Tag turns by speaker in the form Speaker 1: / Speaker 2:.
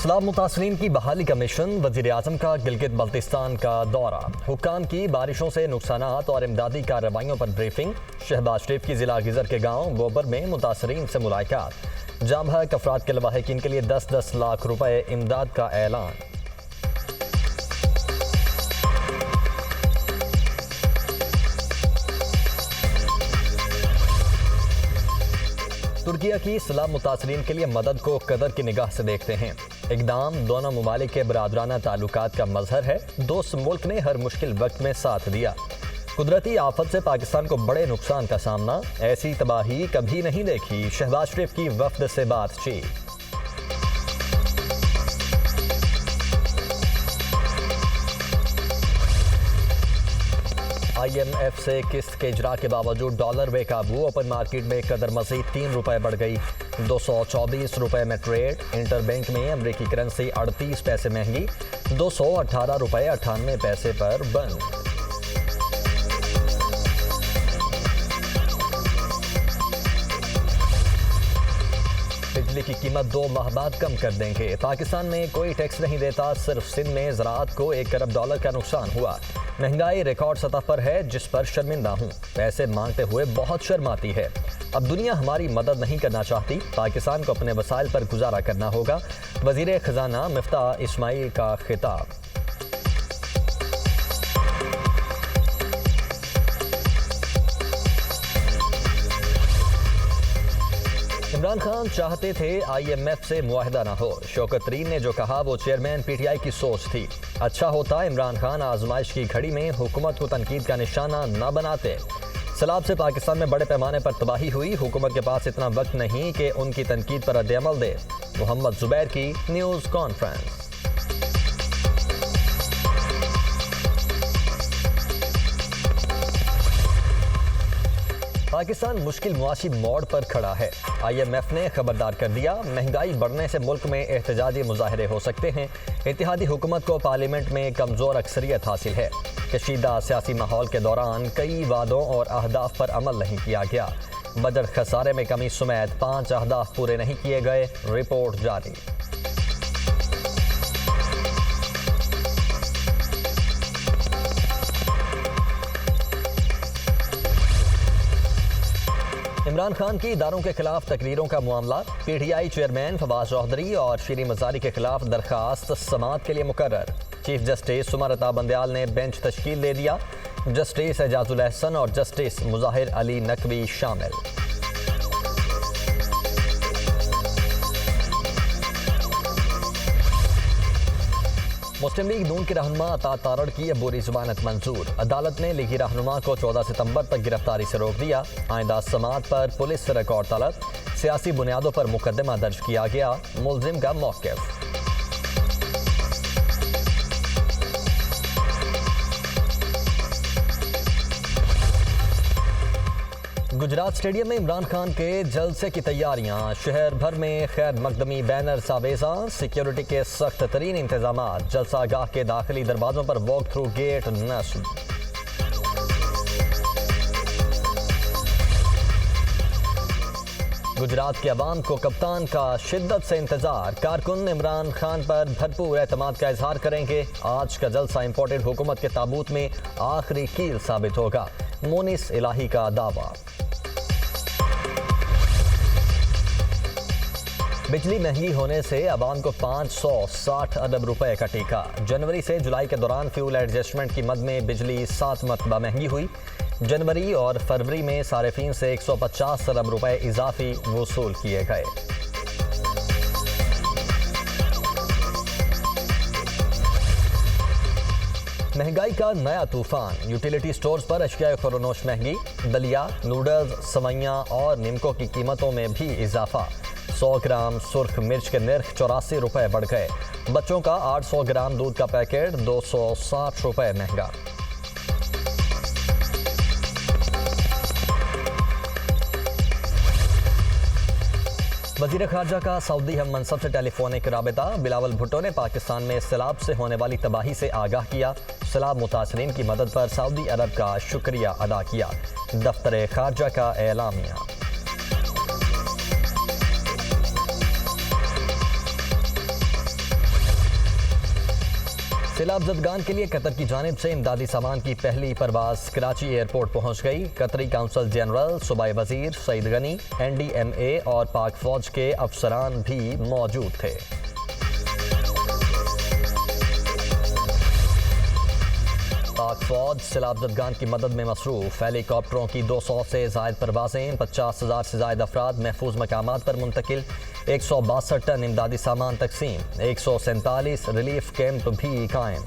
Speaker 1: सैलाब मुतासरीन की बहाली का मिशन, वज़ीर-ए-आज़म का गिलगित बल्तिस्तान का दौरा, हुक्काम की बारिशों से नुकसानात और इमदादी कार्रवाइयों पर ब्रीफिंग। शहबाज शरीफ की जिला गिजर के गांव गोबर में मुतासरीन से मुलाकात। जाम बहक अफराद के लवाहिकीन के लिए 10-10 लाख रुपए इमदाद का ऐलान। तुर्किया की सैलाब मुतासरीन के लिए मदद को कदर की निगाह से देखते हैं। इकदाम दोनों ममालिक के बरादराना ताल्लुकात का मजहर है। दोस्त मुल्क ने हर मुश्किल वक्त में साथ दिया। कुदरती आफत से पाकिस्तान को बड़े नुकसान का सामना, ऐसी तबाही कभी नहीं देखी। शहबाज शरीफ की वफ्द से बातचीत। IMF से किस्त के इजरा के बावजूद डॉलर बेकाबू। ओपन मार्केट में कदर मजीद 3 रुपए बढ़ गई, 224 रुपए में ट्रेड। इंटरबैंक में अमरीकी करेंसी 38 पैसे महंगी, 218 रुपए 98 पैसे पर बंद। बिजली की कीमत 2 माह बाद कम कर देंगे। पाकिस्तान में कोई टैक्स नहीं देता, सिर्फ सिंध में ज़राअत को $1 अरब का नुकसान हुआ। महंगाई रिकॉर्ड सतह पर है, जिस पर शर्मिंदा हूँ। पैसे मांगते हुए बहुत शर्म आती है। अब दुनिया हमारी मदद नहीं करना चाहती, पाकिस्तान को अपने वसाइल पर गुजारा करना होगा। वज़ीर ख़जाना मिफ्ताह इस्माइल का खिताब। इमरान खान चाहते थे IMF से मुआहदा ना हो। शौकत तरीन ने जो कहा वो चेयरमैन PTI की सोच थी। अच्छा होता इमरान खान आजमाइश की घड़ी में हुकूमत को तनकीद का निशाना न बनाते। सैलाब से पाकिस्तान में बड़े पैमाने पर तबाही हुई। हुकूमत के पास इतना वक्त नहीं कि उनकी तनकीद पर रद्द-ए-अमल दे। मोहम्मद जुबैर की न्यूज़ कॉन्फ्रेंस। पाकिस्तान मुश्किल मुआशी मोड़ पर खड़ा है। IMF ने खबरदार कर दिया, महंगाई बढ़ने से मुल्क में एहतजाजी मुजाहरे हो सकते हैं। इत्तेहादी हुकूमत को पार्लियामेंट में कमज़ोर अक्सरियत हासिल है। कशीदा सियासी माहौल के दौरान कई वादों और अहदाफ पर अमल नहीं किया गया। बजट खसारे में कमी समेत 5 अहदाफ पूरे नहीं किए गए। रिपोर्ट जारी। इमरान खान की इदारों के खिलाफ तकरीरों का मामला। PTI चेयरमैन फवाद चौधरी और शीरी मजारी के खिलाफ दरखास्त समाअत के लिए मुकर्रर। चीफ जस्टिस सुमारता बंदयाल ने बेंच तश्कील दे दिया। जस्टिस एजाजुल अहसन और जस्टिस मुजाहिर अली नकवी शामिल। मुस्लिम लीग नून के रहनुमा अता तारड़ की अबूरी जमानत मंजूर। अदालत ने लीगी रहनुमा को 14 सितंबर तक गिरफ्तारी से रोक दिया। आइंदा समाअत पर पुलिस से रिकॉर्ड तलब। सियासी बुनियादों पर मुकदमा दर्ज किया गया। मुलजिम का मौक़िफ़। गुजरात स्टेडियम में इमरान खान के जलसे की तैयारियां। शहर भर में खैर मकदमी बैनर सावेजा। सिक्योरिटी के सख्त तरीन इंतजामात। जलसा गाह के दाखिली दरवाजों पर वॉक थ्रू गेट नस्ब। गुजरात के अवाम को कप्तान का शिद्दत से इंतजार। कारकुन इमरान खान पर भरपूर एतमाद का इजहार करेंगे। आज का जलसा इंपोर्टेड हुकूमत के ताबूत में आखिरी कील साबित होगा। मोनिस इलाही का दावा। बिजली महंगी होने से अवाम को 560 अरब रुपए का टीका। जनवरी से जुलाई के दौरान फ्यूल एडजस्टमेंट की मद में बिजली 7 मरतबा महंगी हुई। जनवरी और फरवरी में सारिफीन से 150 अरब रुपए इजाफी वसूल किए गए। महंगाई का नया तूफान। यूटिलिटी स्टोर्स पर अशिया खुरनोश महंगी। दलिया, नूडल्स, सवैयां और निमकों की कीमतों में भी इजाफा। 100 ग्राम सुर्ख मिर्च के नर्ख 84 रुपए बढ़ गए। बच्चों का 800 ग्राम दूध का पैकेट 260 रुपए महंगा। वज़ीर ख़ारजा का सऊदी हम मनसब से टेलीफोनिक राबिता। बिलावल भुट्टो ने पाकिस्तान में सैलाब से होने वाली तबाही से आगाह किया। सैलाब मुतासरीन की मदद पर सऊदी अरब का शुक्रिया अदा किया। दफ्तर ख़ारजा का एलामिया। सैलाब ज़दगान के लिए कतर की जानिब से इमदादी सामान की पहली परवाज कराची एयरपोर्ट पहुंच गई। कतरी काउंसल जनरल, सूबाई वजीर सईद गनी, NDMA और पाक फौज के अफसरान भी मौजूद थे। पाक फौज सैलाब ज़दगान की मदद में मसरूफ। हेलीकॉप्टरों की 200 से ज़ायद परवाजें, 50,000 से ज़ायद अफराद महफूज मकामात पर मुंतकिल, 162 टन इमदादी सामान तकसीम, 147 रिलीफ कैंप भी कायम।